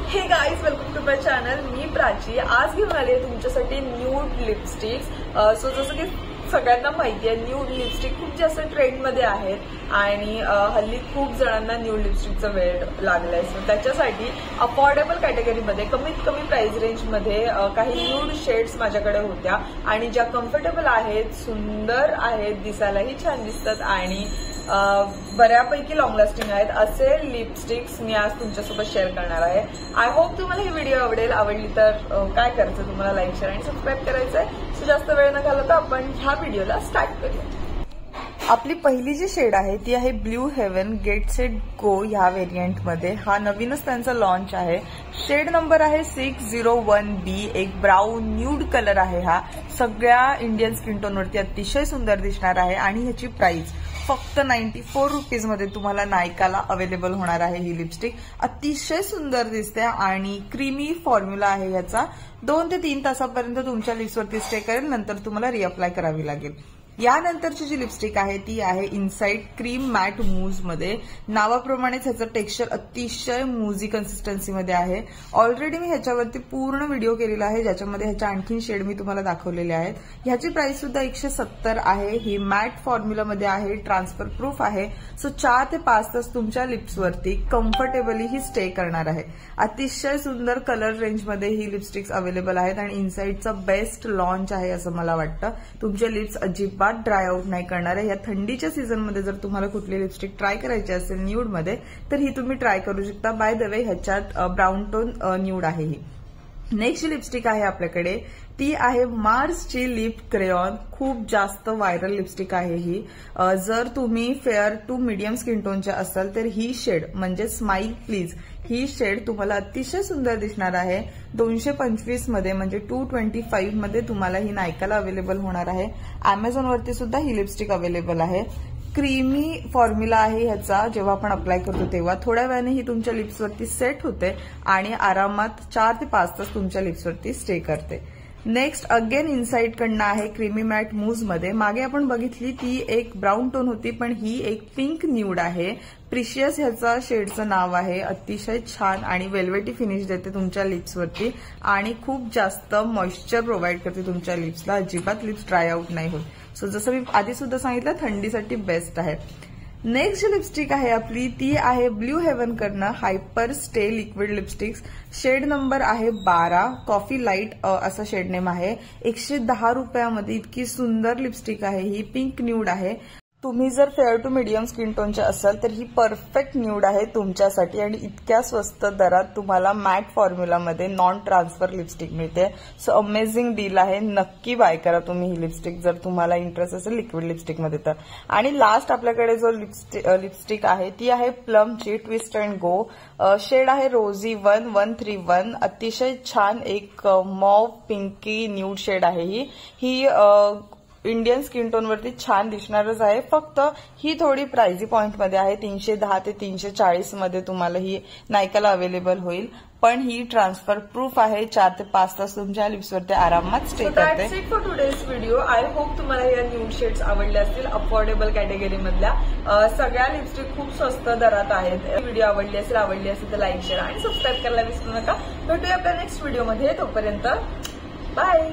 हे guys, welcome to my channel. मी प्राची. आज घेऊन आली आहे तुमच्यासाठी न्यूड लिपस्टिक्स. सो जसं की सगळ्यांना माहिती आहे, न्यूड लिपस्टिक खूप जास्त ट्रेंडमध्ये आहेत आणि हल्ली खूप जणांना न्यूड लिपस्टिकचा वेळ लागलाय. सो त्याच्यासाठी अफोर्डेबल कॅटेगरीमध्ये कमीत कमी प्राइस रेंजमध्ये काही न्यूड शेड्स माझ्याकडे होत्या आणि ज्या कम्फर्टेबल आहेत, सुंदर आहेत, दिसायलाही छान दिसतात आणि बऱ्यापैकी लॉंग लास्टिंग आहेत असे लिपस्टिक्स मी आज तुमच्यासोबत शेअर करणार आहे. आय होप तुम्हाला ही व्हिडिओ आवडली तर काय करायचं, तुम्हाला लाईक, शेअर आणि सबस्क्राईब करायचं आहे. सो जास्त वेळ न घालवता आपण ह्या व्हिडिओला स्टार्ट करूया. आपली पहिली जी शेड आहे ती आहे Blue Heaven get set go ह्या व्हेरियंटमध्ये. हा नवीनच त्यांचा लॉन्च आहे. शेड नंबर आहे 601B. एक ब्राऊन न्यूड कलर आहे. हा सगळ्या इंडियन स्किन टोनवरती अतिशय सुंदर दिसणार आहे आणि ह्याची प्राइस फक्त 94 रुपीजमध्ये तुम्हाला नायकाला अवेलेबल होणार आहे. ही लिपस्टिक अतिशय सुंदर दिसते आणि क्रीमी फॉर्म्युला आहे ह्याचा. 2 ते 3 तासापर्यंत तुमच्या लिप्सवरती स्टे करेल, नंतर तुम्हाला रिअप्लाय करावी लागेल. यानंतरची जी लिपस्टिक आहे ती आहे इनसाइड क्रीम मॅट मूज मध्ये. नावाप्रमाणेच ह्याचं टेक्स्चर अतिशय मूजी कन्सिस्टन्सीमध्ये आहे. ऑलरेडी मी ह्याच्यावरती पूर्ण व्हिडिओ केलेला आहे ज्याच्यामध्ये ह्याच्या आणखीन शेड मी तुम्हाला दाखवलेले आहेत. ह्याची प्राइस सुद्धा 170 आहे. ही मॅट फॉर्म्युलामध्ये आहे, ट्रान्सफर प्रूफ आहे. सो 4 ते 5 तास तुमच्या लिप्सवरती कम्फर्टेबली ही स्टे करणार आहे. अतिशय सुंदर कलर रेंजमध्ये ही लिपस्टिक्स अवेलेबल आहेत आणि इनसाइडचा बेस्ट लॉन्च आहे असं मला वाटतं. तुमचे लिप्स अजिबात ड्राय आउट नाही करणार आहे. या थंडीच्या सीझनमध्ये जर तुम्हाला कुठली लिपस्टिक ट्राय करायची असेल न्यूडमध्ये तर ही तुम्ही ट्राय करू शकता. बाय द वे ह्याच्यात ब्राऊन टोन न्यूड आहे. ही नेक्स्ट लिपस्टिक आहे आपल्याकडे ती आहे मार्सची लिप क्रेयॉन. खूप जास्त व्हायरल लिपस्टिक आहे ही. जर तुम्ही फेअर टू मीडियम स्किन टोनच्या असाल तर ही शेड म्हणजे स्माइल प्लीज ही शेड तुम्हाला अतिशय सुंदर दिसणार आहे. 225 मध्ये म्हणजे 225 मध्ये तुम्हाला ही नायकाला अवेलेबल होणार आहे. अमेझॉनवरती सुद्धा ही लिपस्टिक अवेलेबल आहे. क्रीमी फॉर्म्युला आहे ह्याचा. जेव्हा आपण अप्लाय करतो तेव्हा थोड्या वेळाने ही तुमच्या लिप्सवरती सेट होते आणि आरामात 4 ते 5 तास तुमच्या लिप्सवरती स्टे करते. नेक्स्ट अगेन इनसाइड कडनं आहे क्रीमी मॅट मूज मध्ये. मागे आपण बघितली ती एक ब्राऊन टोन होती पण ही एक पिंक न्यूड आहे. प्रिशियस ह्याचा शेडचं नाव आहे. अतिशय छान आणि वेल्वेटी फिनिश देते तुमच्या लिप्सवरती आणि खूप जास्त मॉइश्चर प्रोव्हाइड करते तुमच्या लिप्सला. अजिबात लिप्स ड्राय आउट नाही होत. सो जसं मी आधी सुद्धा सांगितलं, थंडीसाठी बेस्ट आहे. नेक्स्ट जी लिपस्टिक आहे आपली ती आहे ब्ल्यू हेवन कडनं hyper stay liquid lipsticks. Shade number आहे 12. कॉफी लाईट असा शेड नेम आहे. 110 रुपयामध्ये इतकी सुंदर लिपस्टिक आहे. ही पिंक न्यूड आहे. तुम्ही जर फेअर टू मीडियम स्किन टोनचे असाल तर ही परफेक्ट न्यूड आहे तुमच्यासाठी आणि इतक्या स्वस्त दरात तुम्हाला मॅट फॉर्म्युलामध्ये नॉन ट्रान्सफर लिपस्टिक मिळते. सो अमेझिंग डील आहे. नक्की बाय करा तुम्ही ही लिपस्टिक जर तुम्हाला इंटरेस्ट असेल लिक्विड लिपस्टिकमध्ये तर. आणि लास्ट आपल्याकडे जो लिपस्टिक आहे ती आहे प्लमची ट्विस्ट अँड गो. शेड आहे रोझी 1131. अतिशय छान एक मॉव पिंकी न्यूड शेड आहे. ही इंडियन स्किन टोनवरती छान दिसणारच आहे. फक्त ही थोडी प्राइझी पॉइंटमध्ये आहे. 310 ते 340 मध्ये तुम्हाला ही नायकाला अवेलेबल होईल. पण ही ट्रान्सफर प्रूफ आहे. 4 ते 5 तास तुमच्या लिप्सवरती आरामात स्टे करते. That's it for today's video. I hope तुम्हाला या न्यूड शेड्स आवडल्या असतील. अफोर्डेबल कॅटेगरीमधल्या सगळ्या लिपस्टिक खूप स्वस्त दरात आहेत. व्हिडिओ आवडली असेल तर लाईक, शेअर आणि सबस्क्राईब करायला विसरू नका. भेटूया आपल्या नेक्स्ट व्हिडिओमध्ये. तोपर्यंत बाय.